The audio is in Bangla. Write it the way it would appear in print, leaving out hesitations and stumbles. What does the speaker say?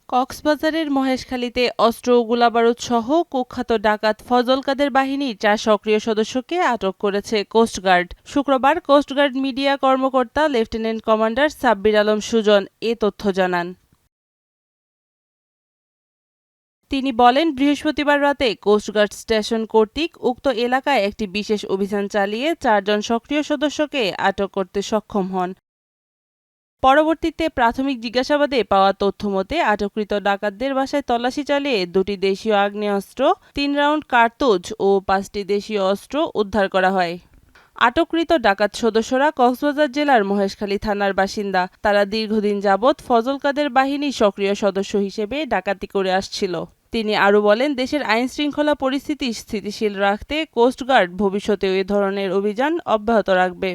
কক্সবাজারের মহেশখালীতে অস্ত্র ও গোলাবারুদ সহ কুখ্যাত ডাকাত ফজল কাদের বাহিনীর ৪ সক্রিয় সদস্যকে আটক করেছে কোস্টগার্ড। শুক্রবার কোস্টগার্ড মিডিয়া কর্মকর্তা লেফটেন্যান্ট কমান্ডার সাব্বির আলম সুজন এ তথ্য জানান। তিনি বলেন, বৃহস্পতিবার রাতে কোস্টগার্ড স্টেশন কর্তৃক উক্ত এলাকায় একটি বিশেষ অভিযান চালিয়ে ৪ জন সক্রিয় সদস্যকে আটক করতে সক্ষম হন। পরবর্তীতে প্রাথমিক জিজ্ঞাসাবাদে পাওয়া তথ্যমতে আটককৃত ডাকাতদের বাসায় তল্লাশি চালিয়ে ২টি দেশীয় আগ্নেয়াস্ত্র, ৩ রাউন্ড কার্তুজ ও ৫টি দেশীয় অস্ত্র উদ্ধার করা হয়। আটককৃত ডাকাত সদস্যরা কক্সবাজার জেলার মহেশখালী থানার বাসিন্দা। তারা দীর্ঘদিন যাবৎ ফজল কাদের বাহিনীর সক্রিয় সদস্য হিসেবে ডাকাতি করে আসছিল। তিনি আরও বলেন, দেশের আইনশৃঙ্খলা পরিস্থিতি স্থিতিশীল রাখতে কোস্টগার্ড ভবিষ্যতেও এ ধরনের অভিযান অব্যাহত রাখবে।